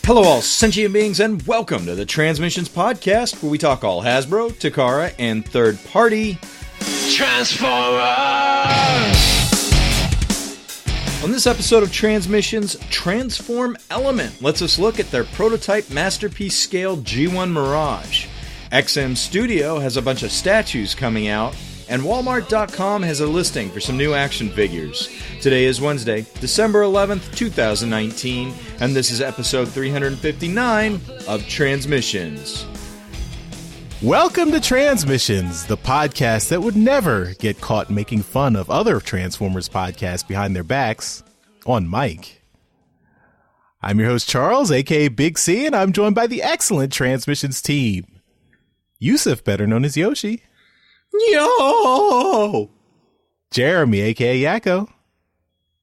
Hello all sentient beings and welcome to the Transmissions Podcast, where we talk all Hasbro, Takara, and third-party Transformers! On this episode of Transmissions, Transform Element lets us look at their prototype Masterpiece-scaled G1 Mirage. XM Studio has a bunch of statues coming out, and Walmart.com has a listing for some new action figures. Today is Wednesday, December 11th, 2019, and this is episode 359 of Transmissions. Welcome to Transmissions, the podcast that would never get caught making fun of other Transformers podcasts behind their backs on mic. I'm your host, Charles, aka Big C, and I'm joined by the excellent Transmissions team. Yusuf, better known as Yoshi. Yo! Jeremy, aka Yakko.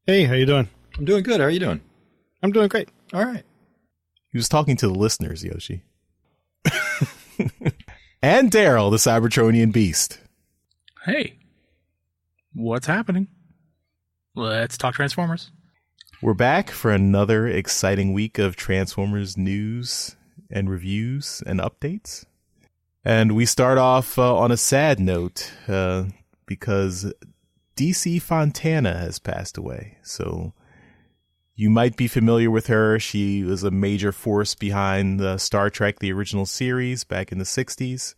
Hey, how you doing? I'm doing good. How are you doing? I'm doing great. All right. He was talking to the listeners, Yoshi. And Daryl, the Cybertronian beast. Hey, what's happening? Let's talk Transformers. We're back for another exciting week of Transformers news and reviews and updates. And we start off on a sad note because DC Fontana has passed away. So you might be familiar with her. She was a major force behind Star Trek, the original series back in the 60s.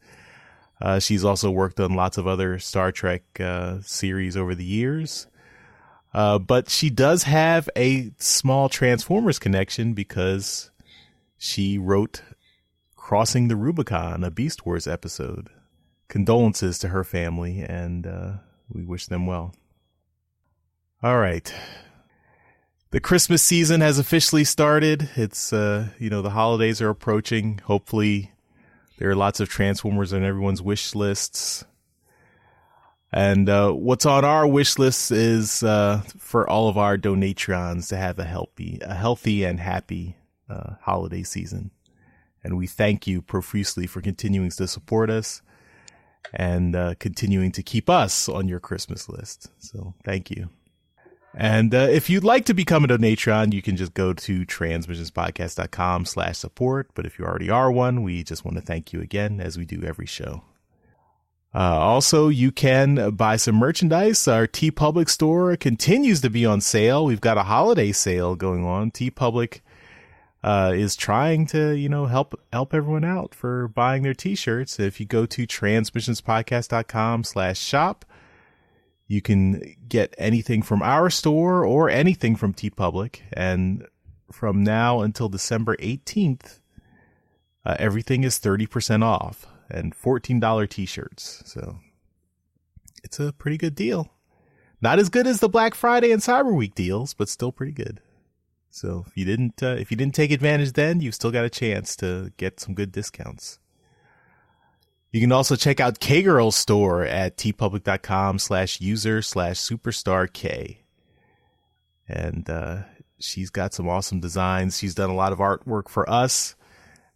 She's also worked on lots of other Star Trek series over the years. But she does have a small Transformers connection because she wrote Crossing the Rubicon, a Beast Wars episode. Condolences to her family, and we wish them well. All right. The Christmas season has officially started. It's, the holidays are approaching. Hopefully there are lots of Transformers on everyone's wish lists. And what's on our wish list is for all of our donatrons to have a healthy and happy holiday season. And we thank you profusely for continuing to support us and continuing to keep us on your Christmas list. So thank you. And if you'd like to become a donatron, you can just go to transmissionspodcast.com/support. But if you already are one, we just want to thank you again, as we do every show. Also, you can buy some merchandise. Our TeePublic store continues to be on sale. We've got a holiday sale going on. TeePublic is trying to, help everyone out for buying their t-shirts. If you go to transmissionspodcast.com/shop, you can get anything from our store or anything from TeePublic. And from now until December 18th, everything is 30% off and $14 t-shirts. So it's a pretty good deal. Not as good as the Black Friday and Cyber Week deals, but still pretty good. So if you didn't take advantage then, you've still got a chance to get some good discounts. You can also check out K-Girl's store at teepublic.com/user/superstark. And she's got some awesome designs. She's done a lot of artwork for us.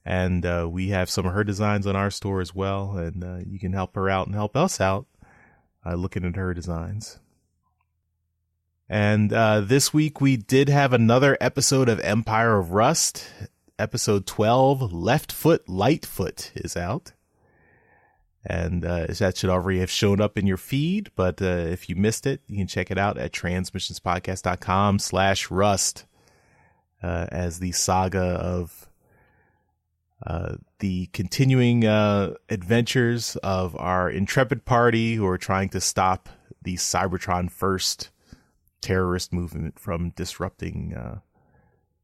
And we have some of her designs on our store as well. And you can help her out and help us out looking at her designs. And this week we did have another episode of Empire of Rust. Episode 12, Left Foot, Light Foot, is out. And that should already have shown up in your feed. But if you missed it, you can check it out at transmissionspodcast.com/rust as the saga of the continuing adventures of our intrepid party who are trying to stop the Cybertron First terrorist movement from disrupting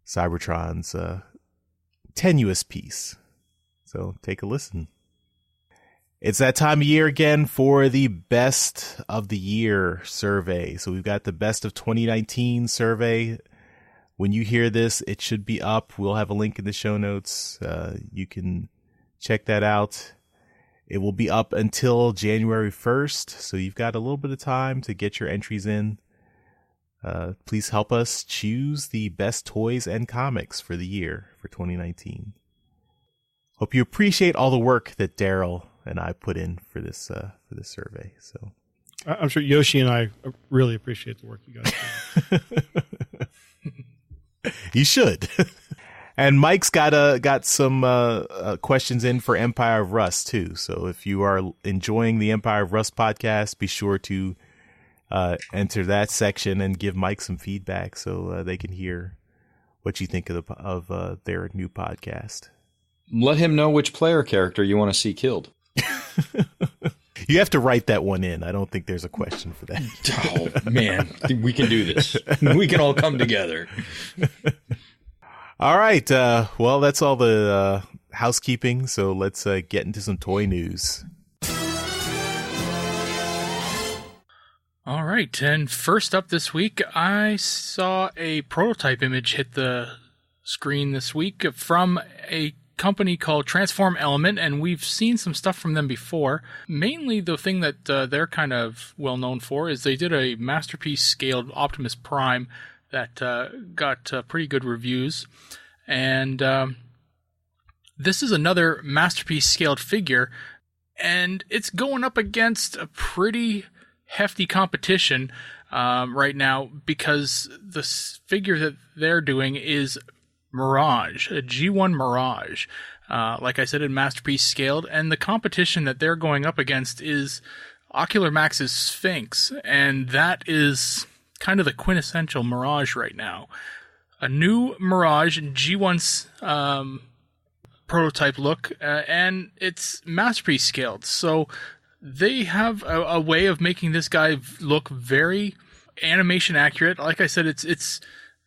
Cybertron's tenuous peace. So take a listen. It's that time of year again for the best of the year survey. So we've got the best of 2019 survey. When you hear this, it should be up. We'll have a link in the show notes. You can check that out. It will be up until January 1st. So you've got a little bit of time to get your entries in. Please help us choose the best toys and comics for the year for 2019. Hope you appreciate all the work that Daryl and I put in for this survey. So I'm sure Yoshi and I really appreciate the work you guys do. You should. And Mike's got some questions in for Empire of Rust too. So if you are enjoying the Empire of Rust podcast, be sure to enter that section and give Mike some feedback so they can hear what you think of their new podcast. Let him know which player character you want to see killed. You have to write that one in. I don't think there's a question for that. Oh, man. We can do this. We can all come together. All right. Well, that's all the housekeeping. So let's get into some toy news. All right. And first up this week, I saw a prototype image hit the screen this week from a company called Transform Element, and we've seen some stuff from them before. Mainly the thing that they're kind of well known for is they did a Masterpiece-scaled Optimus Prime that got pretty good reviews. And this is another Masterpiece-scaled figure, and it's going up against a pretty hefty competition right now, because the figure that they're doing is Mirage, a G1 Mirage. Like I said, in Masterpiece scaled, and the competition that they're going up against is Ocular Max's Sphinx, and that is kind of the quintessential Mirage right now. A new Mirage G1's prototype look, and it's Masterpiece scaled. So they have a way of making this guy look very animation accurate. Like I said,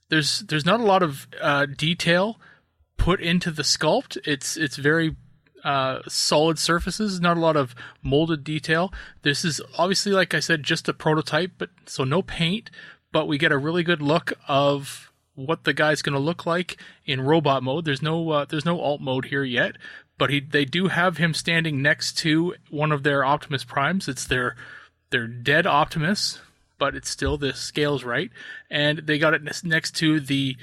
there's not a lot of detail put into the sculpt. It's very solid surfaces, not a lot of molded detail. This is obviously, like I said, just a prototype, but so no paint, but we get a really good look of what the guy's going to look like in robot mode. There's no alt mode here yet, but they do have him standing next to one of their Optimus Primes. It's their dead Optimus, but it's still, the scale's right. And they got it next to the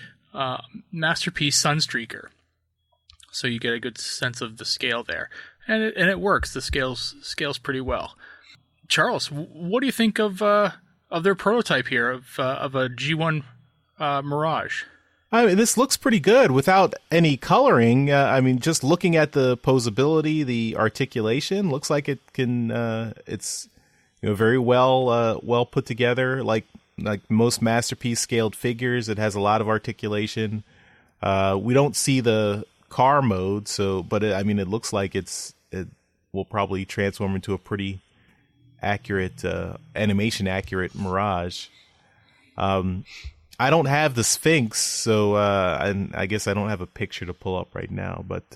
Masterpiece Sunstreaker. So you get a good sense of the scale there. And it works. The scales pretty well. Charles, what do you think of their prototype here of a G1 Mirage? I mean, this looks pretty good without any coloring. I mean, just looking at the posability, the articulation, looks like it can. It's very well put together. Like most Masterpiece scaled figures, it has a lot of articulation. We don't see the car mode, but it looks like it will probably transform into a pretty accurate, animation accurate Mirage. I don't have the Sphinx, so and I guess I don't have a picture to pull up right now. But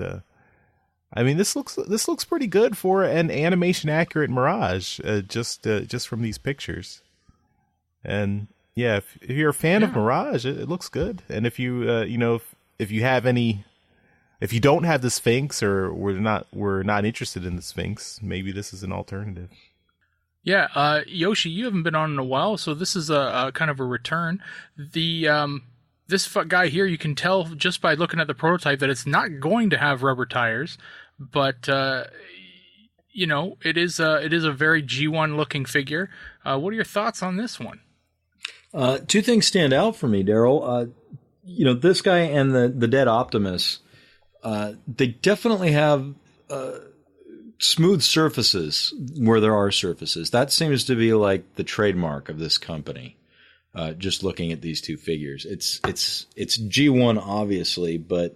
this looks pretty good for an animation accurate Mirage, just from these pictures. And yeah, if you're a fan of Mirage, it looks good. And if you if you have any, if you don't have the Sphinx, or we're not interested in the Sphinx, maybe this is an alternative. Yeah, Yoshi, you haven't been on in a while, so this is a kind of a return. This guy here, you can tell just by looking at the prototype that it's not going to have rubber tires, but it is a very G1 looking figure. What are your thoughts on this one? Two things stand out for me, Daryl. This guy and the dead Optimus, they definitely have smooth surfaces where there are surfaces. That seems to be like the trademark of this company. Just looking at these two figures, it's G1 obviously, but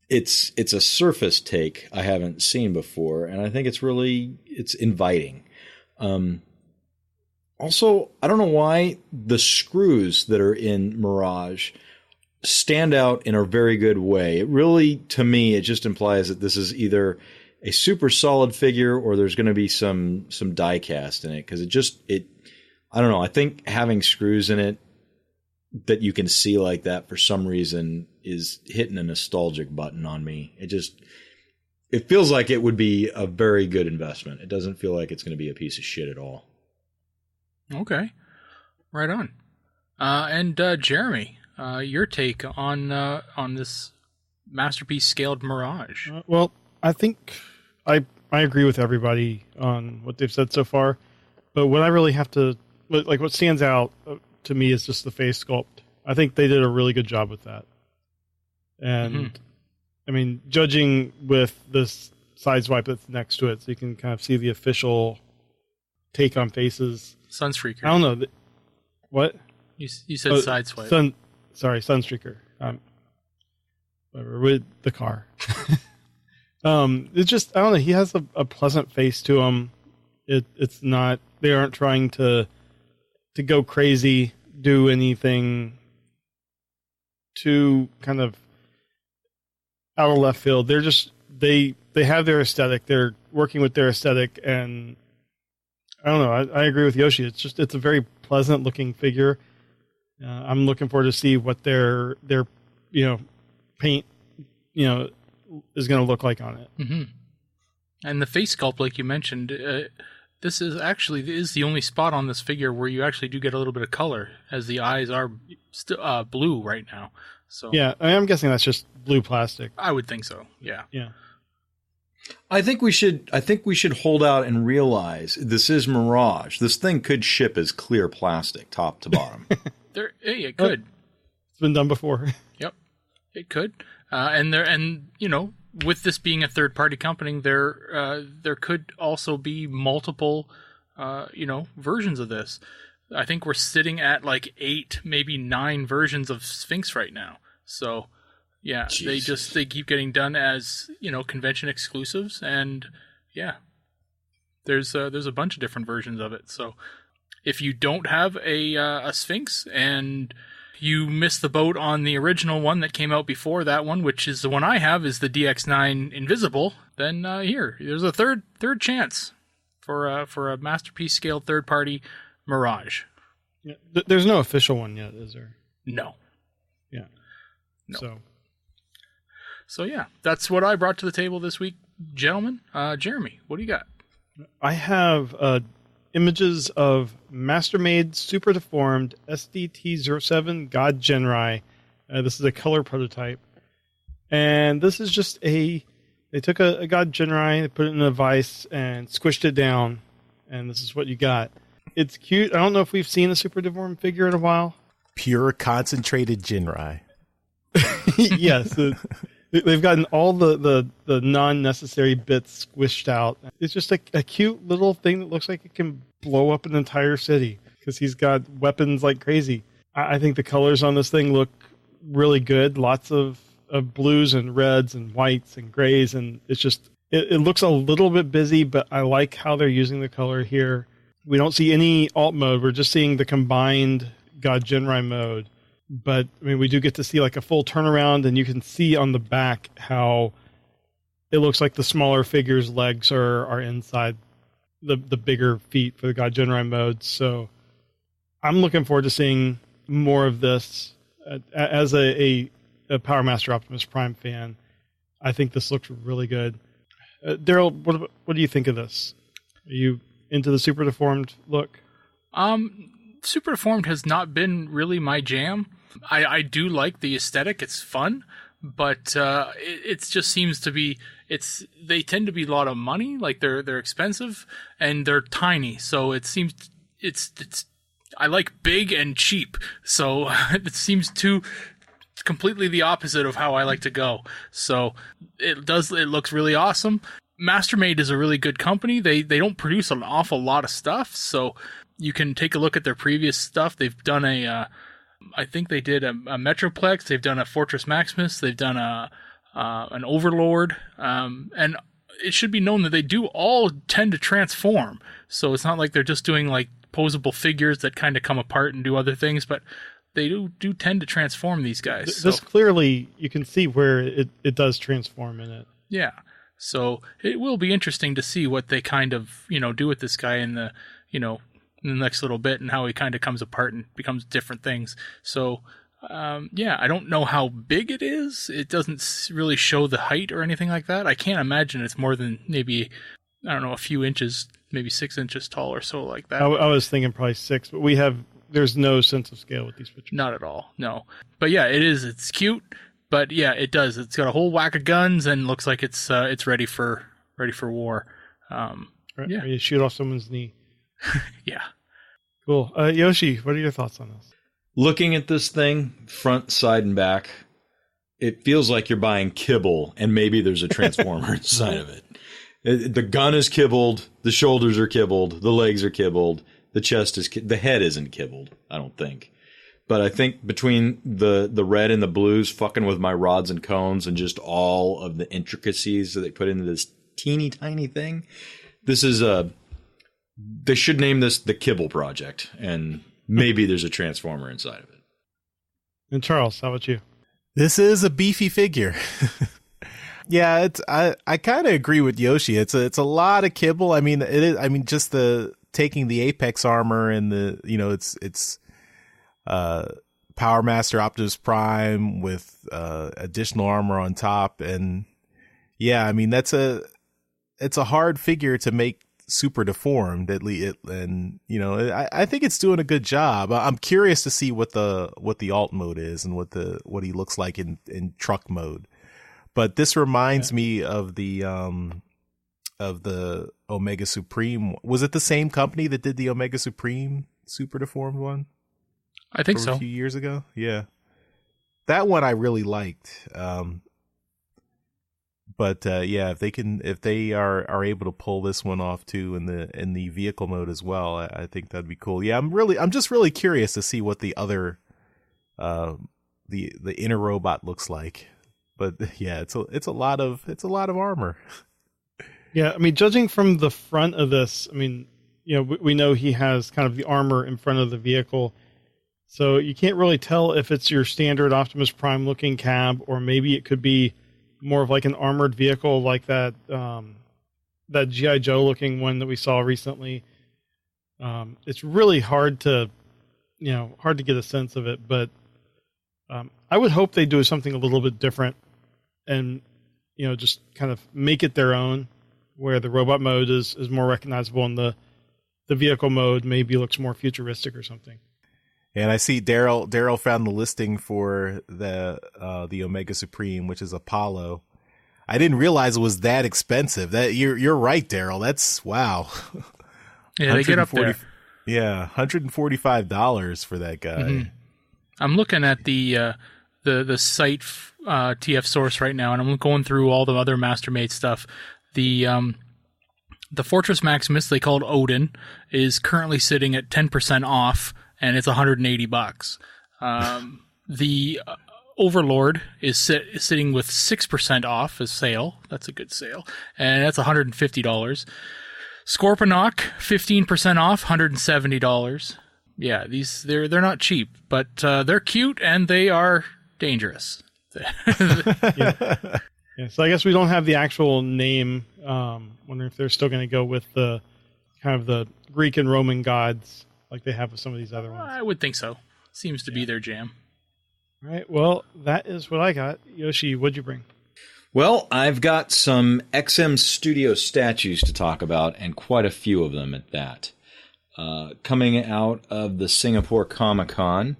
it's a surface take I haven't seen before, and I think it's inviting. Also, I don't know why the screws that are in Mirage stand out in a very good way. It really, to me, it just implies that this is either a super solid figure or there's going to be some die cast in it, because I don't know. I think having screws in it that you can see like that for some reason is hitting a nostalgic button on me. It feels like it would be a very good investment. It doesn't feel like it's going to be a piece of shit at all. Okay, right on. And Jeremy, your take on this Masterpiece-scaled Mirage? Well, I think I agree with everybody on what they've said so far, but what I really have to, what stands out to me is just the face sculpt. I think they did a really good job with that. And I mean, judging with this side swipe that's next to it, so you can kind of see the official take on faces. Sunstreaker. I don't know. What? You said side swipe. Sunstreaker. Whatever, with the car. It's just, I don't know. He has a pleasant face to him. It's not, they aren't trying to go crazy, do anything too kind of out of left field. They're just, they have their aesthetic. They're working with their aesthetic, and I don't know. I agree with Yoshi. It's a very pleasant looking figure. I'm looking forward to see what their paint is going to look like on it. Mm-hmm. And the face sculpt, like you mentioned, this is the only spot on this figure where you actually do get a little bit of color, as the eyes are blue right now. So yeah, I'm guessing that's just blue plastic. I would think so. Yeah. Yeah. I think we should hold out and realize this is Mirage. This thing could ship as clear plastic, top to bottom. It could. It's been done before. Yep, it could. With this being a third-party company, there could also be multiple, versions of this. I think we're sitting at like 8, maybe 9 versions of Sphinx right now. So, yeah, Jesus. they keep getting done as convention exclusives, and yeah, there's a bunch of different versions of it. So, if you don't have a Sphinx and you missed the boat on the original one that came out before that one, which is the one I have, is the DX9 Invisible, then there's a third chance for a Masterpiece-scaled third-party Mirage. Yeah, there's no official one yet, is there? No. Yeah. No. So yeah, that's what I brought to the table this week, gentlemen. Jeremy, what do you got? I have images of Mastermade Super Deformed SDT-07 God Genrai. This is a color prototype. And this is just they took a God Genrai, they put it in a vise, and squished it down. And this is what you got. It's cute. I don't know if we've seen a Super Deformed figure in a while. Pure concentrated Genrai. Yes. They've gotten all the non-necessary bits squished out. It's just a cute little thing that looks like it can blow up an entire city because he's got weapons like crazy. I think the colors on this thing look really good. Lots of blues and reds and whites and grays, and it's just it looks a little bit busy, but I like how they're using the color here. We don't see any alt mode. We're just seeing the combined God Genrai mode. But I mean, we do get to see like a full turnaround, and you can see on the back how it looks like the smaller figure's legs are inside the bigger feet for the God Genrai mode. So I'm looking forward to seeing more of this. As a Power Master Optimus Prime fan, I think this looks really good. Daryl, what do you think of this? Are you into the Super Deformed look? Super Deformed has not been really my jam. I do like the aesthetic; it's fun, but it just seems to be they tend to be a lot of money. Like they're expensive and they're tiny, so it seems it's I like big and cheap, so it seems completely the opposite of how I like to go. So it looks really awesome. Mastermade is a really good company. They don't produce an awful lot of stuff, so you can take a look at their previous stuff. They've done I think they did a Metroplex. They've done a Fortress Maximus. They've done an Overlord. And it should be known that they do all tend to transform. So it's not like they're just doing like posable figures that kind of come apart and do other things, but they do tend to transform these guys. This clearly, you can see where it does transform in it. Yeah. So it will be interesting to see what they kind of, do with this guy in the next little bit, and how he kind of comes apart and becomes different things. So, I don't know how big it is. It doesn't really show the height or anything like that. I can't imagine it's more than maybe, I don't know, a few inches, maybe 6 inches tall or so like that. I was thinking probably 6, but there's no sense of scale with these pictures. Not at all, no. But yeah, it's cute, but yeah, it does. It's got a whole whack of guns and looks like it's ready for war. Right, yeah. You shoot off someone's knee. Yeah. Cool. Yoshi, what are your thoughts on this? Looking at this thing, front, side, and back, it feels like you're buying kibble, and maybe there's a transformer inside of it. The gun is kibbled, the shoulders are kibbled, the legs are kibbled, the chest is the head isn't kibbled, I don't think. But I think between the red and the blues, fucking with my rods and cones, and just all of the intricacies that they put into this teeny tiny thing, this is they should name this the Kibble Project, and maybe there's a transformer inside of it. And Charles, how about you? This is a beefy figure. Yeah, I kind of agree with Yoshi. It's a lot of kibble. I mean, it is. I mean, just taking the Apex armor and it's Power Master Optimus Prime with additional armor on top, and yeah, I mean it's a hard figure to make super deformed at least, and I think it's doing a good job. I'm curious to see what the alt mode is and what he looks like in truck mode. But this reminds me of the Omega Supreme. Was it the same company that did the Omega Supreme super deformed one? I think so. A few years ago. Yeah. That one I really liked. But yeah, if they are able to pull this one off too in the vehicle mode as well, I think that'd be cool. Yeah, I'm just really curious to see what the other the inner robot looks like. But yeah, it's a lot of armor. Yeah, I mean, judging from the front of this, I mean, we know he has kind of the armor in front of the vehicle, so you can't really tell if it's your standard Optimus Prime looking cab, or maybe it could be more of like an armored vehicle, like that G.I. Joe looking one that we saw recently. It's really hard to get a sense of it, but I would hope they do something a little bit different, and just kind of make it their own, where the robot mode is more recognizable and the vehicle mode maybe looks more futuristic or something. And I see Daryl found the listing for the Omega Supreme, which is Apollo. I didn't realize it was that expensive. That you're right, Daryl. That's wow. Yeah, they get up there. Yeah, $145 for that guy. Mm-hmm. I'm looking at the site TF source right now, and I'm going through all the other Mastermade stuff. The Fortress Maximus, they called Odin, is currently sitting at 10% off, and it's $180. The Overlord is sitting with 6% off as sale. That's a good sale, and that's $150. Scorponok, 15% off, $170. Yeah, they're not cheap, but they're cute and they are dangerous. Yeah. Yeah, so I guess we don't have the actual name. Wonder if they're still going to go with the kind of the Greek and Roman gods like they have with some of these other ones. I would think so. Seems to be their jam. All right. Well, that is what I got. Yoshi, what'd you bring? Well, I've got some XM Studio statues to talk about, and quite a few of them at that. Coming out of the Singapore Comic-Con,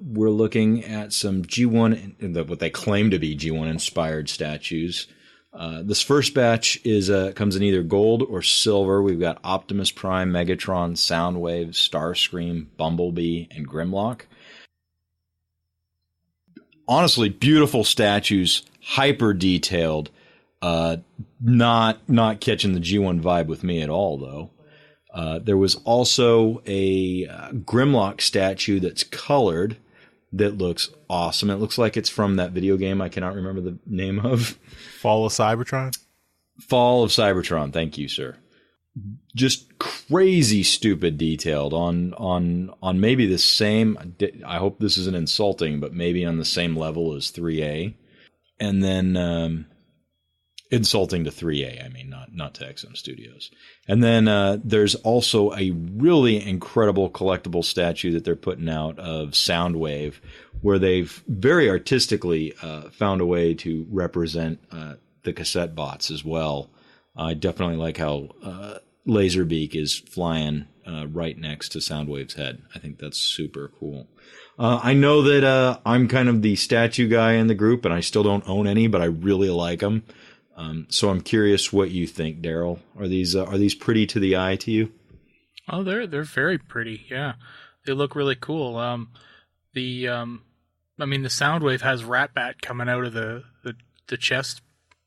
we're looking at some G1, what they claim to be G1 inspired statues. This first batch comes in either gold or silver. We've got Optimus Prime, Megatron, Soundwave, Starscream, Bumblebee, and Grimlock. Honestly, beautiful statues, hyper detailed. Not catching the G1 vibe with me at all, though. There was also a Grimlock statue that's colored that looks awesome. It looks like it's from that video game I cannot remember the name of. Fall of Cybertron? Fall of Cybertron. Thank you, sir. Just crazy stupid detailed on maybe the same, I hope this isn't insulting, but maybe on the same level as 3A. And then insulting to 3A, I mean, not to XM Studios. And then there's also a really incredible collectible statue that they're putting out of Soundwave, where they've very artistically found a way to represent the cassette bots as well. I definitely like how Laserbeak is flying right next to Soundwave's head. I think that's super cool. I know that I'm kind of the statue guy in the group, and I still don't own any, but I really like them. So I'm curious what you think, Daryl. Are these pretty to the eye to you? Oh, they're very pretty. Yeah, they look really cool. The I mean, the Soundwave has Rat-Bat coming out of the chest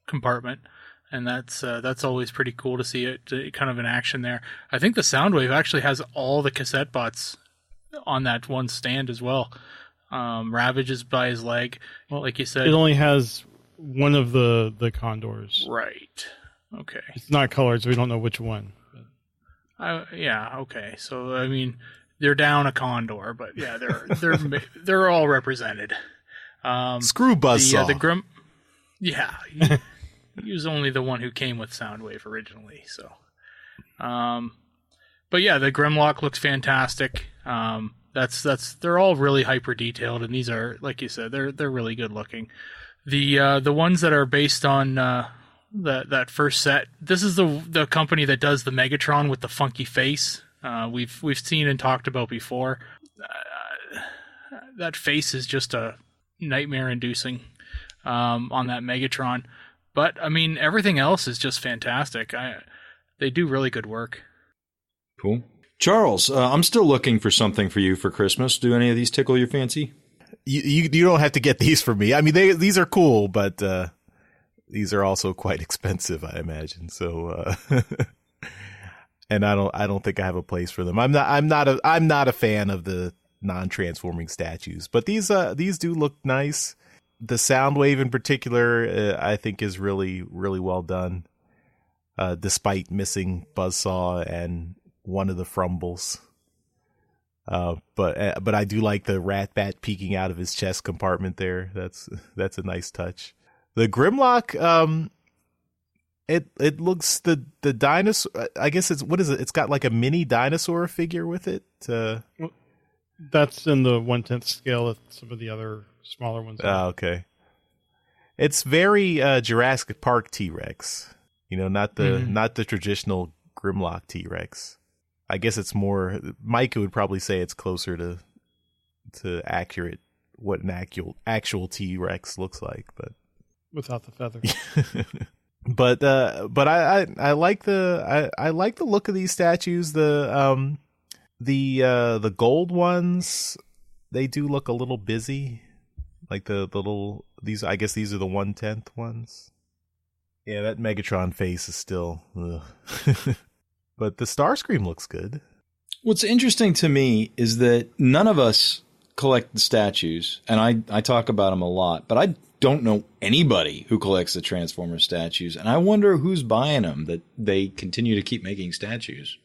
compartment, and that's always pretty cool to see it kind of in action there. I think the Soundwave actually has all the cassette bots on that one stand as well. Ravage is by his leg, like you said. It only has one of the Condors. Right. Okay. It's not colored, so we don't know which one. Yeah. Okay. So I mean, they're down a Condor, but yeah, they're all represented. Screw Buzzsaw. The Grim. Yeah. He was only the one who came with Soundwave originally. So, but yeah, the Grimlock looks fantastic. They're all really hyper detailed, and these are, like you said, they're really good looking. The ones that are based on that first set, this is the company that does the Megatron with the funky face. We've seen and talked about before. That face is just a nightmare inducing on that Megatron. But I mean, everything else is just fantastic. They do really good work. Cool. Charles, I'm still looking for something for you for Christmas. Do any of these tickle your fancy? You don't have to get these for me. I mean, these are cool, but these are also quite expensive, I imagine. So, and I don't think I have a place for them. I'm not a fan of the non-transforming statues, but these do look nice. The Soundwave in particular, I think is really, really well done, despite missing Buzzsaw and one of the Frumbles. But I do like the Rat-Bat peeking out of his chest compartment there. That's a nice touch. The Grimlock, it looks the dinosaur. I guess what is it? It's got like a mini dinosaur figure with it. That's in the 1/10 scale of some of the other smaller ones. Oh, okay. It's very Jurassic Park T-Rex. Not the traditional Grimlock T-Rex. I guess it's more. Micah would probably say it's closer to accurate what an actual T-Rex looks like, but without the feathers. but I like the look of these statues. The gold ones, they do look a little busy. Like the little these, I guess these are the 1/10 ones. Yeah, that Megatron face is still. But the Starscream looks good. What's interesting to me is that none of us collect the statues, and I talk about them a lot, but I don't know anybody who collects the Transformers statues, and I wonder who's buying them, that they continue to keep making statues.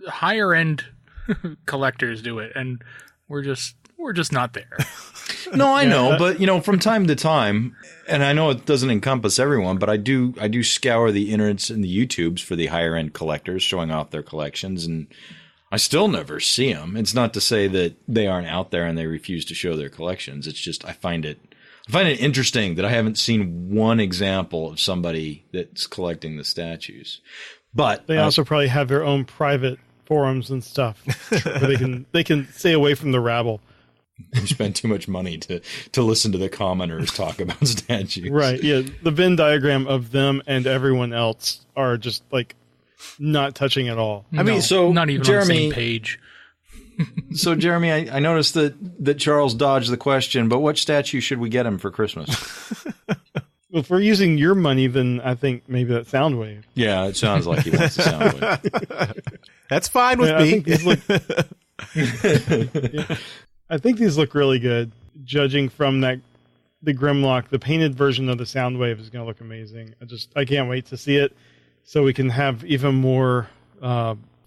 Higher end collectors do it, and we're just not there. No, I know, but from time to time, and I know it doesn't encompass everyone, but I do scour the internets and the YouTubes for the higher end collectors showing off their collections, and I still never see them. It's not to say that they aren't out there and they refuse to show their collections. It's just I find it interesting that I haven't seen one example of somebody that's collecting the statues. But they also probably have their own private forums and stuff where they can stay away from the rabble. You spend too much money to listen to the commenters talk about statues. Right, yeah. The Venn diagram of them and everyone else are just like not touching at all. I mean, so not even Jeremy, on the same page. So Jeremy, I noticed that Charles dodged the question, but what statue should we get him for Christmas? Well, if we're using your money, then I think maybe that Soundwave. Yeah, it sounds like he wants the Soundwave. That's fine with me. I think these look really good. Judging from the Grimlock, the painted version of the Soundwave is going to look amazing. I can't wait to see it, so we can have even more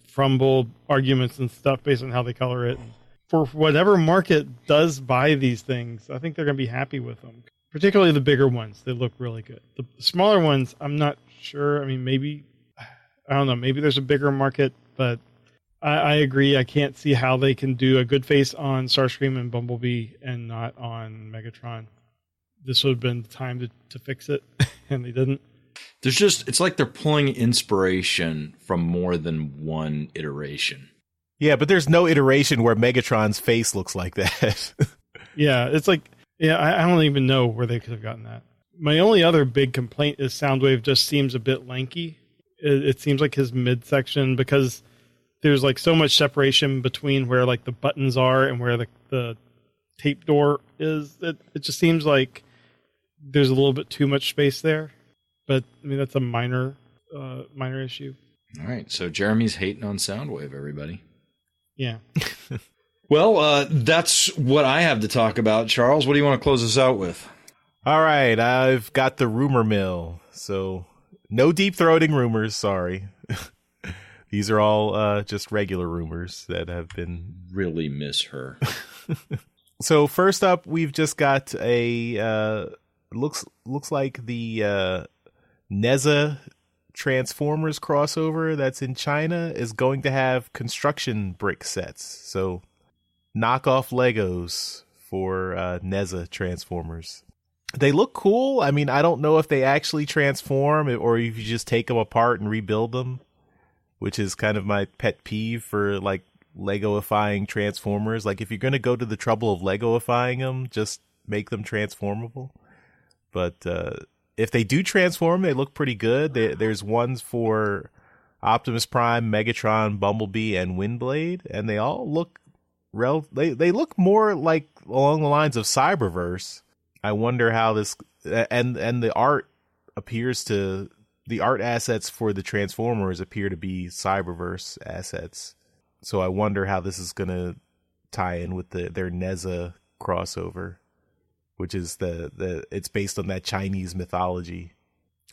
Frumble arguments and stuff based on how they color it. For whatever market does buy these things, I think they're going to be happy with them. Particularly the bigger ones, they look really good. The smaller ones, I'm not sure. I mean, maybe there's a bigger market, but I agree. I can't see how they can do a good face on Starscream and Bumblebee and not on Megatron. This would have been the time to fix it, and they didn't. It's like they're pulling inspiration from more than one iteration. Yeah, but there's no iteration where Megatron's face looks like that. Yeah, it's like, I don't even know where they could have gotten that. My only other big complaint is Soundwave just seems a bit lanky. It seems like his midsection, because there's like so much separation between where like the buttons are and where the tape door is. It just seems like there's a little bit too much space there. But I mean, that's a minor issue. All right, so Jeremy's hating on Soundwave, everybody. Yeah. Well, that's what I have to talk about. Charles, what do you want to close us out with? All right, I've got the rumor mill. So no deep-throating rumors, sorry. These are all just regular rumors that have been... Really miss her. So first up, we've just got a... looks like the Neza Transformers crossover that's in China is going to have construction brick sets. So knockoff Legos for Neza Transformers. They look cool. I mean, I don't know if they actually transform or if you just take them apart and rebuild them, which is kind of my pet peeve for like Legoifying Transformers. Like if you're going to go to the trouble of Legoifying them, just make them transformable. But if they do transform, they look pretty good. There's ones for Optimus Prime, Megatron, Bumblebee, and Windblade, and they all look they look more like along the lines of Cyberverse. I wonder how this and the art the art assets for the Transformers appear to be Cyberverse assets. So I wonder how this is going to tie in with their Neza crossover, which is it's based on that Chinese mythology.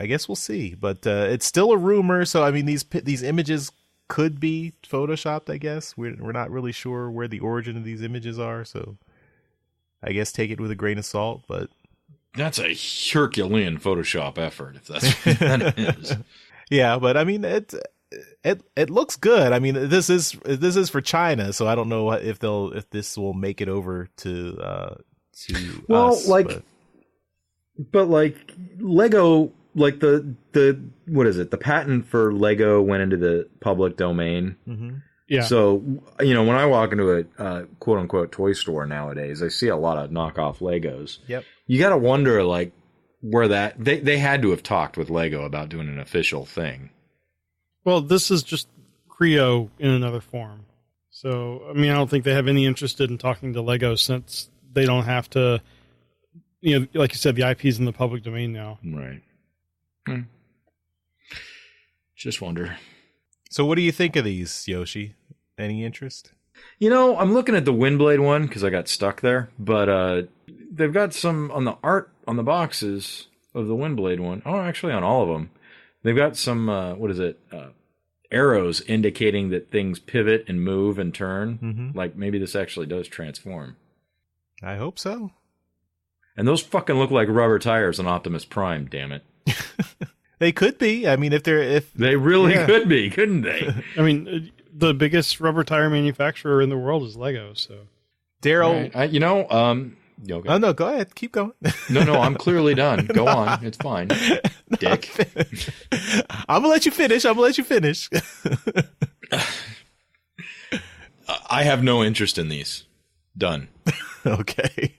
I guess we'll see, but it's still a rumor. So I mean, these images could be photoshopped. I guess we're not really sure where the origin of these images are. So I guess take it with a grain of salt. But that's a Herculean Photoshop effort, if that's what that is. Yeah, but I mean it looks good. I mean this is for China, so I don't know if this will make it over to us, but like Lego, like the what is it? The patent for Lego went into the public domain. Mm-hmm. Yeah. So when I walk into a quote unquote toy store nowadays, I see a lot of knockoff Legos. Yep. You got to wonder like where that they had to have talked with Lego about doing an official thing. Well, this is just Creo in another form. So I mean, I don't think they have any interest in talking to Lego since they don't have to, like you said, the IP is in the public domain now. Right. Just wonder. So what do you think of these, Yoshi? Any interest? I'm looking at the Windblade one because I got stuck there, but they've got some on the art on the boxes of the Windblade one. Oh, actually on all of them. They've got some, arrows indicating that things pivot and move and turn. Mm-hmm. Like maybe this actually does transform. I hope so. And those fucking look like rubber tires on Optimus Prime, damn it. They could be. I mean, if they really could be, couldn't they? I mean, the biggest rubber tire manufacturer in the world is Lego. So, Daryl, right. Okay. Oh no, go ahead, keep going. No, I'm clearly done. Go on, it's fine. Dick. I'm gonna let you finish. I have no interest in these. Done. Okay.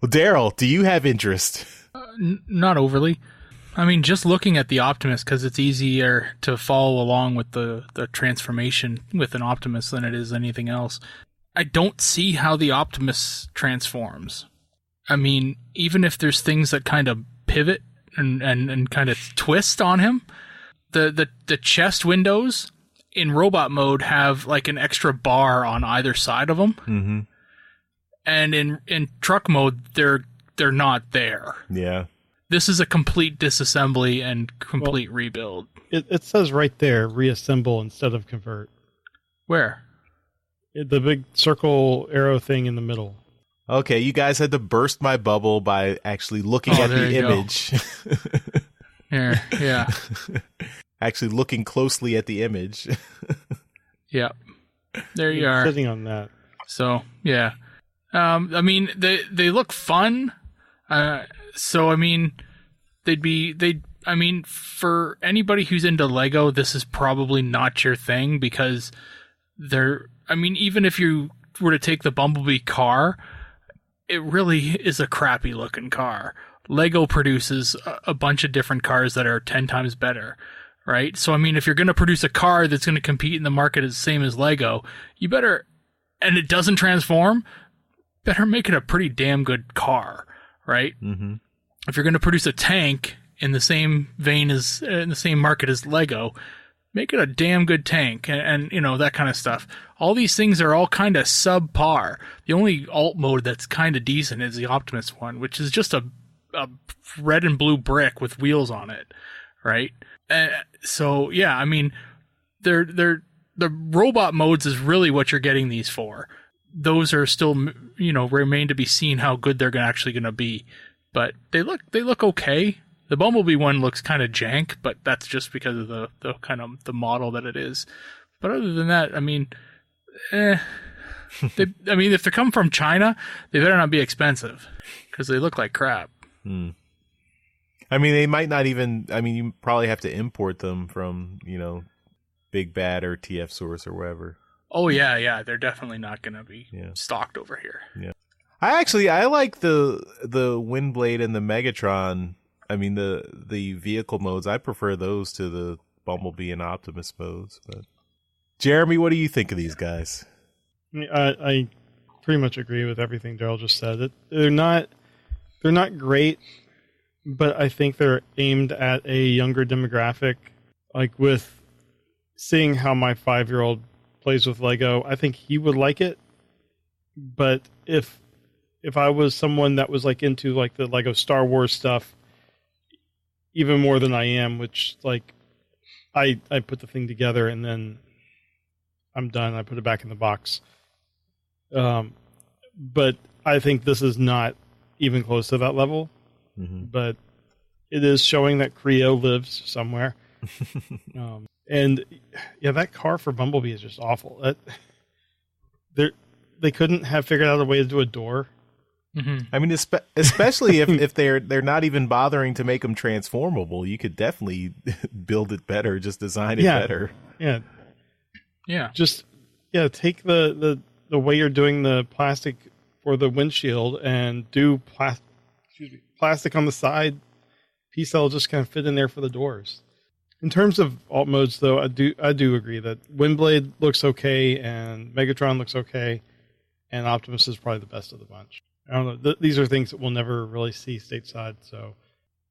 Well, Daryl, do you have interest? Not overly. I mean, just looking at the Optimus, because it's easier to follow along with the transformation with an Optimus than it is anything else. I don't see how the Optimus transforms. I mean, even if there's things that kind of pivot and kind of twist on him, the chest windows in robot mode have like an extra bar on either side of them. Mm-hmm. And in truck mode, they're not there. Yeah. This is a complete disassembly and complete rebuild. It says right there, reassemble instead of convert. Where? The big circle arrow thing in the middle. Okay, you guys had to burst my bubble by actually looking at the image. Here, yeah. Actually looking closely at the image. Yeah. There you are. Sitting on that. So, yeah. I mean, they look fun. So, I mean, I mean, for anybody who's into Lego, this is probably not your thing because even if you were to take the Bumblebee car, it really is a crappy looking car. Lego produces a bunch of different cars that are 10 times better, right? So, I mean, if you're going to produce a car that's going to compete in the market as same as Lego, you better, and it doesn't transform, better make it a pretty damn good car, right? Mm-hmm. If you're going to produce a tank in the same vein as in the same market as Lego, make it a damn good tank, and you know, that kind of stuff. All these things are all kind of subpar. The only alt mode that's kind of decent is the Optimus one, which is just a red and blue brick with wheels on it, right? So yeah, I mean, the robot modes is really what you're getting these for. Those are still, you know, remain to be seen how good they're actually going to be, but they look okay. The Bumblebee one looks kind of jank, but that's just because of the kind of the model that it is. But other than that, I mean, if they come from China, they better not be expensive because they look like crap. I mean, they might not even. I mean, you probably have to import them from, you know, Big Bad or TF Source or wherever. Oh yeah, they're definitely not going to be stocked over here. Yeah, I like the Windblade and the Megatron. I mean, the vehicle modes, I prefer those to the Bumblebee and Optimus modes. But Jeremy, what do you think of these guys? I pretty much agree with everything Daryl just said. They're not great, but I think they're aimed at a younger demographic. Like, with seeing how my 5-year-old plays with Lego, I think he would like it. But if I was someone that was like into like the Lego Star Wars stuff, even more than I am, which like I put the thing together and then I'm done. I put it back in the box. But I think this is not even close to that level. Mm-hmm. But it is showing that Creo lives somewhere. And yeah, that car for Bumblebee is just awful. They couldn't have figured out a way to do a door. Mm-hmm. I mean, especially if they're not even bothering to make them transformable, you could definitely build it better, just design it better. Yeah. Just take the way you're doing the plastic for the windshield and do plastic on the side. Piece that'll just kind of fit in there for the doors. In terms of alt modes, though, I do agree that Windblade looks okay and Megatron looks okay, and Optimus is probably the best of the bunch. I don't know. These are things that we'll never really see stateside. So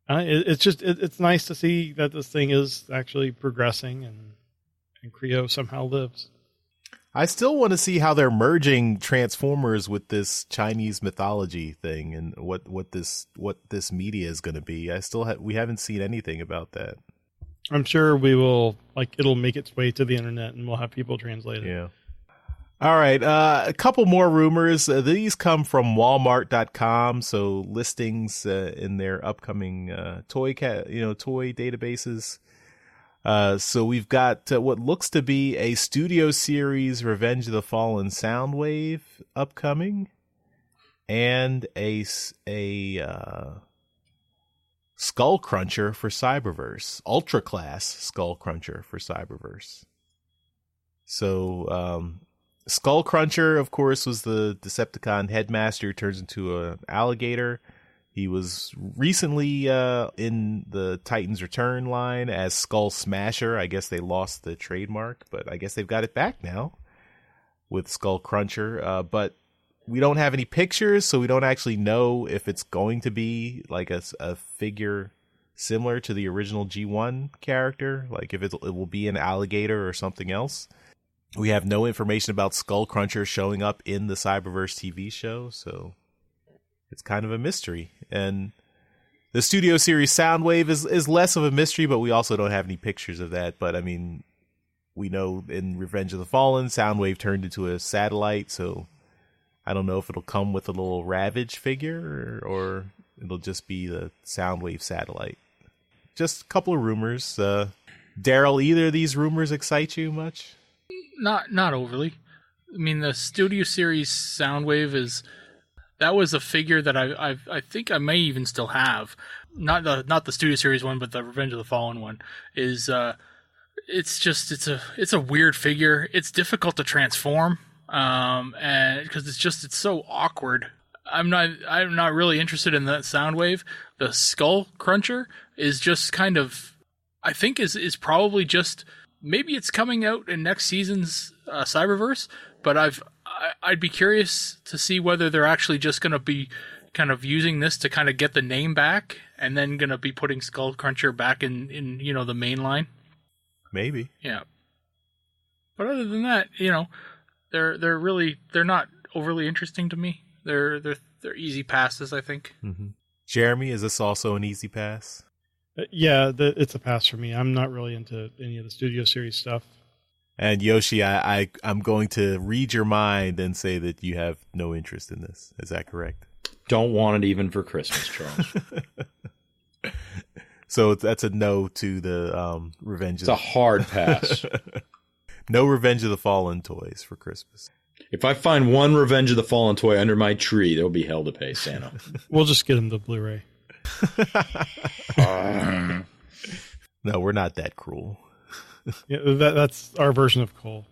it's nice to see that this thing is actually progressing and Creo somehow lives. I still want to see how they're merging Transformers with this Chinese mythology thing and what this media is going to be. We haven't seen anything about that. I'm sure we will, it'll make its way to the internet and we'll have people translate it. Yeah. All right, a couple more rumors. These come from Walmart.com, so listings in their upcoming toy databases. So we've got what looks to be a Studio Series Revenge of the Fallen Soundwave upcoming, and a Skull Cruncher for Cyberverse, Ultra Class Skull Cruncher for Cyberverse. So Skull Cruncher, of course, was the Decepticon headmaster who turns into an alligator. He was recently in the Titans Return line as Skull Smasher. I guess they lost the trademark, but I guess they've got it back now with Skull Cruncher. But we don't have any pictures, so we don't actually know if it's going to be like a figure similar to the original G1 character, like if it will be an alligator or something else. We have no information about Skull Cruncher showing up in the Cyberverse TV show, so it's kind of a mystery. And the Studio Series Soundwave is less of a mystery, but we also don't have any pictures of that. But I mean, we know in Revenge of the Fallen, Soundwave turned into a satellite, so I don't know if it'll come with a little Ravage figure or it'll just be the Soundwave satellite. Just a couple of rumors. Daryl, either of these rumors excite you much? Not overly. I mean, the Studio Series Soundwave that was a figure that I think I may even still have. Not the Studio Series one, but the Revenge of the Fallen one it's a weird figure. It's difficult to transform, and because it's so awkward. I'm not really interested in that Soundwave. The Skull Cruncher is just kind of, I think is probably just, maybe it's coming out in next season's Cyberverse, but I'd be curious to see whether they're actually just going to be kind of using this to kind of get the name back, and then going to be putting Skull Cruncher back in the main line. Maybe. Yeah. But other than that, they're not overly interesting to me. They're easy passes, I think. Mm-hmm. Jeremy, is this also an easy pass? Yeah, it's a pass for me. I'm not really into any of the Studio Series stuff. And Yoshi, I'm going to read your mind and say that you have no interest in this. Is that correct? Don't want it even for Christmas, Charles. So that's a no to the Revenge. It's a hard pass. No Revenge of the Fallen toys for Christmas. If I find one Revenge of the Fallen toy under my tree, there'll be hell to pay, Santa. We'll just get him the Blu-ray. No, we're not that cruel. Yeah, that's our version of Cole.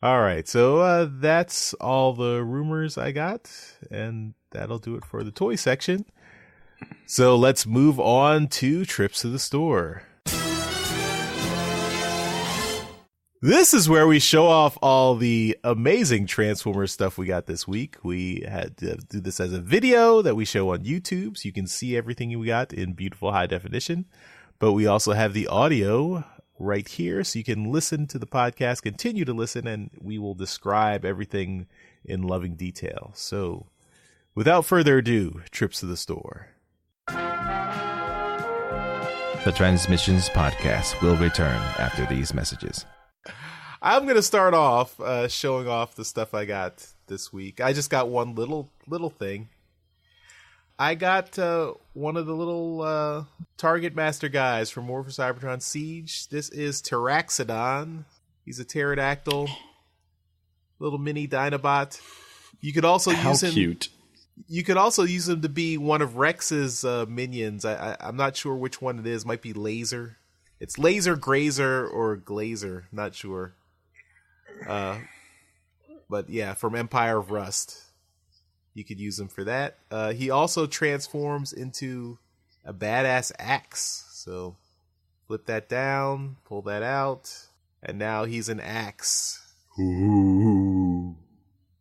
All right, so that's all the rumors I got, and that'll do it for the toy section. So let's move on to trips to the store. This is where we show off all the amazing Transformers stuff we got this week. We had to do this as a video that we show on YouTube, so you can see everything we got in beautiful high definition. But we also have the audio right here, so you can listen to the podcast, continue to listen, and we will describe everything in loving detail. So without further ado, trips to the store. The Transmissions Podcast will return after these messages. I'm going to start off showing off the stuff I got this week. I just got one little thing. I got one of the little Target Master guys from War for Cybertron Siege. This is Taraxodon. He's a pterodactyl, little mini Dinobot. You could also use him. How cute! You could also use him to be one of Rex's minions. I'm not sure which one it is. Might be Laser. It's Laser, Grazer, or Glazer. Not sure. But yeah, from Empire of Rust. You could use him for that. He also transforms into a badass axe. So flip that down, pull that out, and now he's an axe. Ooh.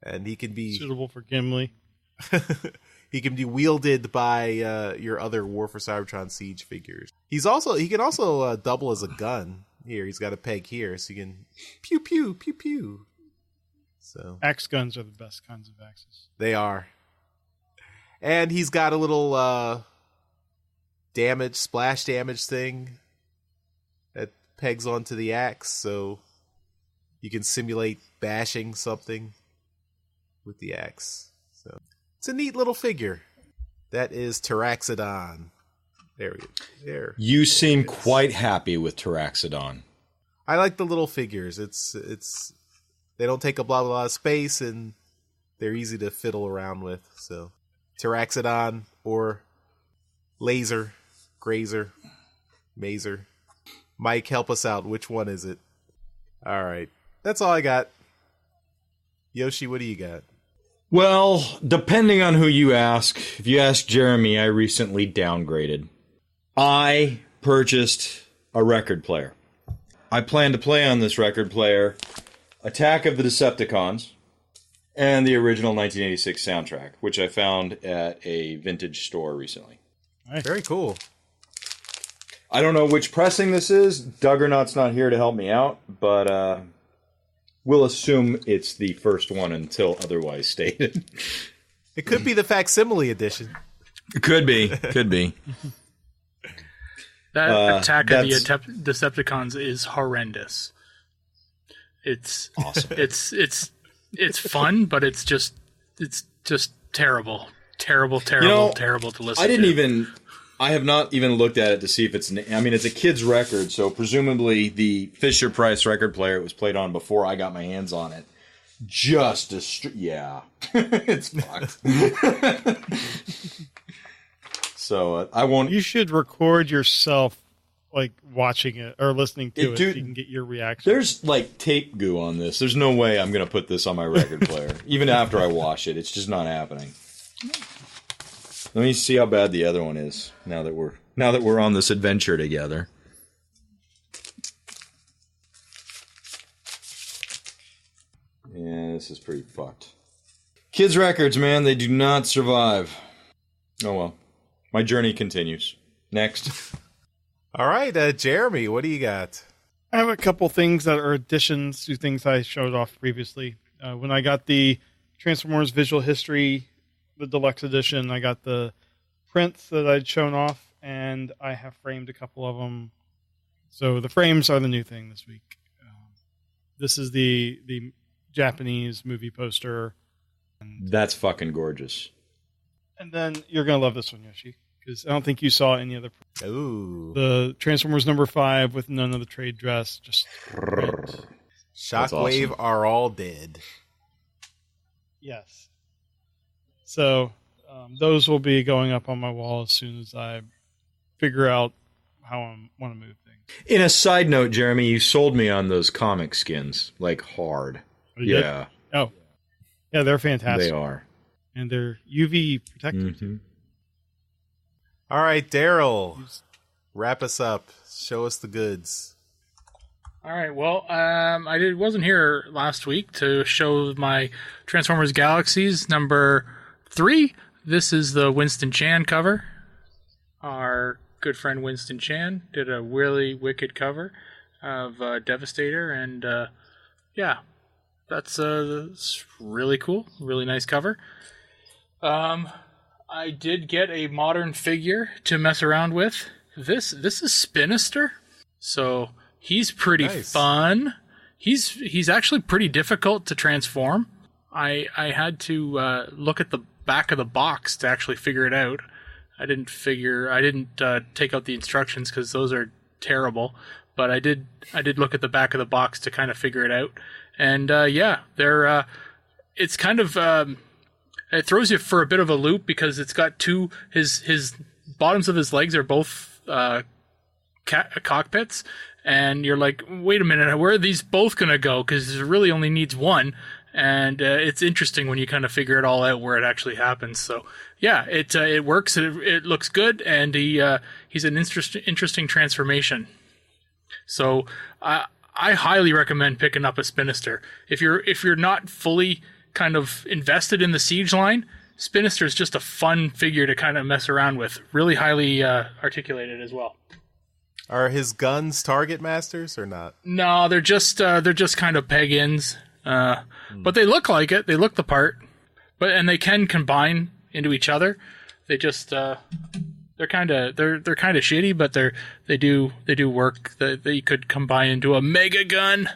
And he can be suitable for Gimli. He can be wielded by your other War for Cybertron Siege figures. He can also double as a gun. Here, he's got a peg here, so you can pew pew pew pew. So axe guns are the best kinds of axes. They are. And he's got a little splash damage thing that pegs onto the axe, so you can simulate bashing something with the axe. So it's a neat little figure. That is Taraxodon. There we go. There. You seem quite happy with Taraxodon. I like the little figures. It's they don't take up a lot of space, and they're easy to fiddle around with. So Taraxodon or Laser, Grazer, Mazer. Mike, help us out. Which one is it? All right. That's all I got. Yoshi, what do you got? Well, depending on who you ask, if you ask Jeremy, I recently downgraded. I purchased a record player. I plan to play on this record player Attack of the Decepticons and the original 1986 soundtrack, which I found at a vintage store recently. Nice. Very cool. I don't know which pressing this is. Duggernot's not here to help me out, but we'll assume it's the first one until otherwise stated. It could be the facsimile edition. It could be. Could be. That Attack of the Decepticons is horrendous. It's awesome. It's fun, but it's just terrible, terrible to listen to. I have not even looked at it to see if it's. It's a kid's record, so presumably the Fisher Price record player it was played on before I got my hands on it. It's fucked. So I won't. You should record yourself like watching it or listening to it so you can get your reaction. There's like tape goo on this. There's no way I'm going to put this on my record player. Even after I wash it, it's just not happening. Let me see how bad the other one is now that we're on this adventure together. Yeah, this is pretty fucked. Kids' records, man, they do not survive. Oh well. My journey continues. Next. All right, Jeremy, what do you got? I have a couple things that are additions to things I showed off previously. When I got the Transformers Visual History, the Deluxe Edition, I got the prints that I'd shown off, and I have framed a couple of them. So the frames are the new thing this week. This is the Japanese movie poster. That's fucking gorgeous. And then you're going to love this one, Yoshi, because I don't think you saw any other. Ooh. The Transformers number 5 with none of the trade dress. Just Shockwave awesome. are all dead. yes. So those will be going up on my wall as soon as I figure out how I want to move things. In a side note, Jeremy, you sold me on those comic skins, like hard. Oh, you did? Yeah, Oh, yeah, they're fantastic. they are. And they're UV protected. Mhm. All right, Daryl, wrap us up. Show us the goods. All right. Well, I wasn't here last week to show my Transformers Galaxies number 3. This is the Winston Chan cover. Our good friend Winston Chan did a really wicked cover of Devastator, and yeah, that's really cool. Really nice cover. I did get a modern figure to mess around with. This is Spinister, so he's pretty fun. He's actually pretty difficult to transform. I had to look at the back of the box to actually figure it out. I didn't take out the instructions because those are terrible, but I did look at the back of the box to kind of figure it out. And they're it's kind of it throws you for a bit of a loop because it's got his bottoms of his legs are both cockpits, and you're like, wait a minute, where are these both gonna go? Because it really only needs one. And it's interesting when you kind of figure it all out where it actually happens. So yeah, it works. It looks good, and he's an interesting transformation. So I highly recommend picking up a Spinister. If you're not fully kind of invested in the Siege line, Spinister is just a fun figure to kind of mess around with. Really highly articulated as well. Are his guns target masters or not? No, they're just kind of peg-ins. But they look like it. They look the part. And they can combine into each other. They just they're kind of shitty, but they do work. They could combine into a mega gun.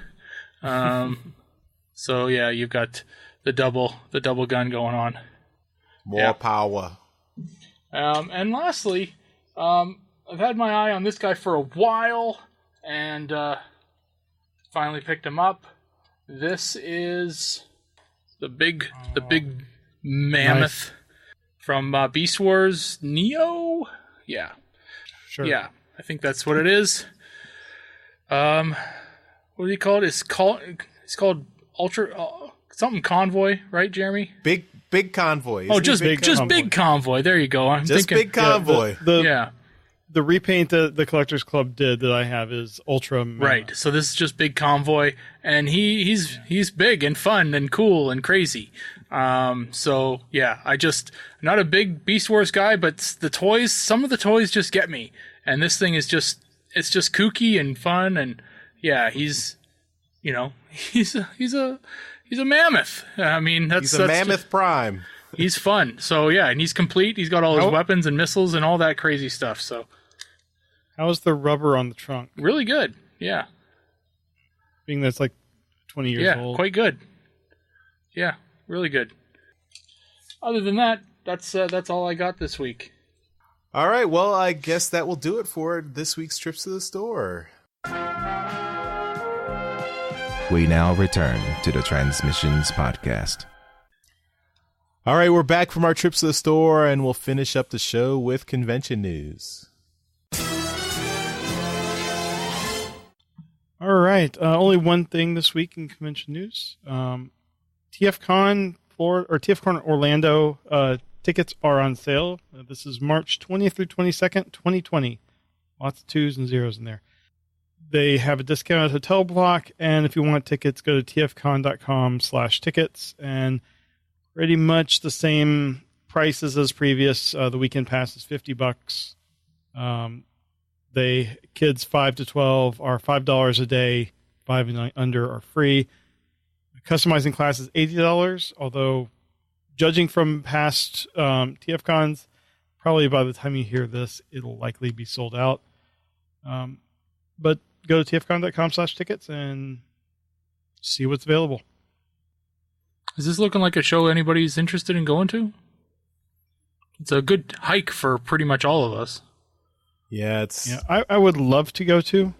So yeah, you've got the double gun going on. More power. And lastly, I've had my eye on this guy for a while, and finally picked him up. This is the big mammoth from Beast Wars Neo. Yeah, Sure. yeah, I think that's what it is. What do you call it? It's called Ultra something Convoy, right, Jeremy? Big Convoy. Oh, Isn't just he Convoy? Big Convoy. There you go. I'm Just thinking, Big Convoy. The repaint that the Collectors Club did that I have is Ultra Mammoth. Right. So this is just Big Convoy, and he's big and fun and cool and crazy. So yeah, not a big Beast Wars guy, but some of the toys just get me. And this thing is just kooky and fun, and yeah, he's a mammoth. I mean, that's He's a Mammoth Prime. He's fun. So yeah, and he's complete. He's got all his weapons and missiles and all that crazy stuff. So How's the rubber on the trunk? really good. Yeah. Being that's like 20 years old. Yeah, quite good. Yeah, really good. Other than that, that's all I got this week. All right, well, I guess that will do it for this week's Trips to the Store. We now return to the Transmissions Podcast. All right, we're back from our trips to the store, and we'll finish up the show with convention news. All right. Only one thing this week in convention news. TFCon Orlando tickets are on sale. This is March 20th through 22nd, 2020. Lots of 2s and 0s in there. They have a discounted hotel block, and if you want tickets, go to tfcon.com/tickets, and pretty much the same prices as previous. The weekend pass is $50. Kids 5 to 12 are $5 a day. 5 and under are free. Customizing class is $80, although judging from past TFCons, probably by the time you hear this, it'll likely be sold out. But go to tfcon.com/tickets and see what's available. Is this looking like a show anybody's interested in going to? It's a good hike for pretty much all of us. Yeah, it's. Yeah, I would love to go to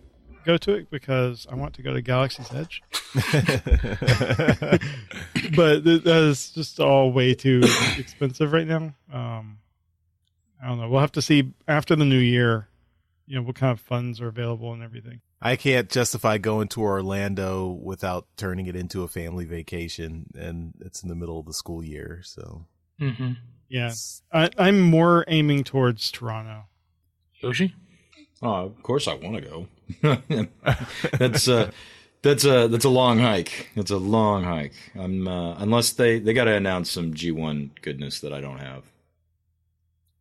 it because I want to go to Galaxy's Edge. But that is just all way too expensive right now. I don't know. We'll have to see after the new year, what kind of funds are available and everything. I can't justify going to Orlando without turning it into a family vacation, and it's in the middle of the school year, so. Mm-hmm. Yeah, I'm more aiming towards Toronto. Yoshi? Oh, of course I want to go. That's a long hike. It's a long hike. Unless they got to announce some G1 goodness that I don't have.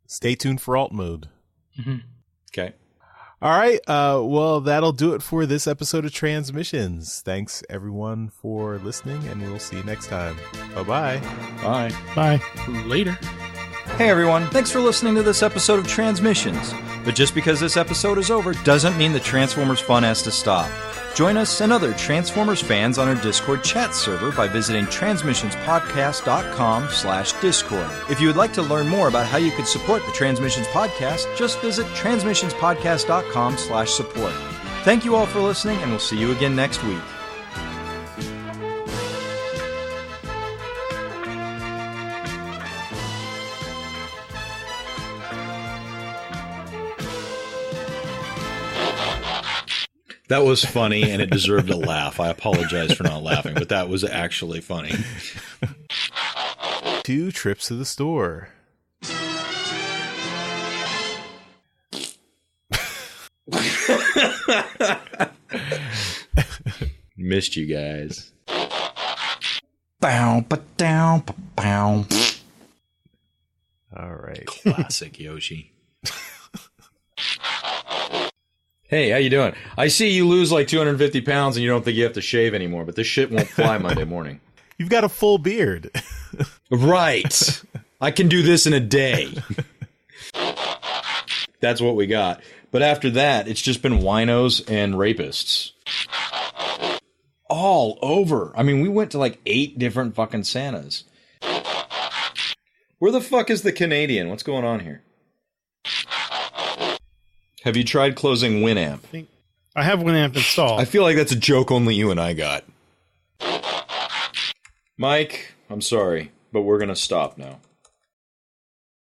Stay tuned for alt mode. Mm-hmm. Okay. All right. Well, that'll do it for this episode of Transmissions. Thanks, everyone, for listening, and we'll see you next time. Bye-bye. Bye. Bye. Later. Hey, everyone. Thanks for listening to this episode of Transmissions. But just because this episode is over doesn't mean the Transformers fun has to stop. Join us and other Transformers fans on our Discord chat server by visiting transmissionspodcast.com/Discord. If you would like to learn more about how you could support the Transmissions Podcast, just visit transmissionspodcast.com/support. Thank you all for listening, and we'll see you again next week. That was funny, and it deserved a laugh. I apologize for not laughing, but that was actually funny. 2 trips to the store. Missed you guys. Bow, ba-dow, ba-bow. All right. Classic Yoshi. Hey, how you doing? I see you lose like 250 pounds and you don't think you have to shave anymore, but this shit won't fly Monday morning. You've got a full beard. Right. I can do this in a day. That's what we got. But after that, it's just been winos and rapists. All over. I mean, we went to like 8 different fucking Santas. Where the fuck is the Canadian? What's going on here? Have you tried closing Winamp? I have Winamp installed. I feel like that's a joke only you and I got. Mike, I'm sorry, but we're going to stop now.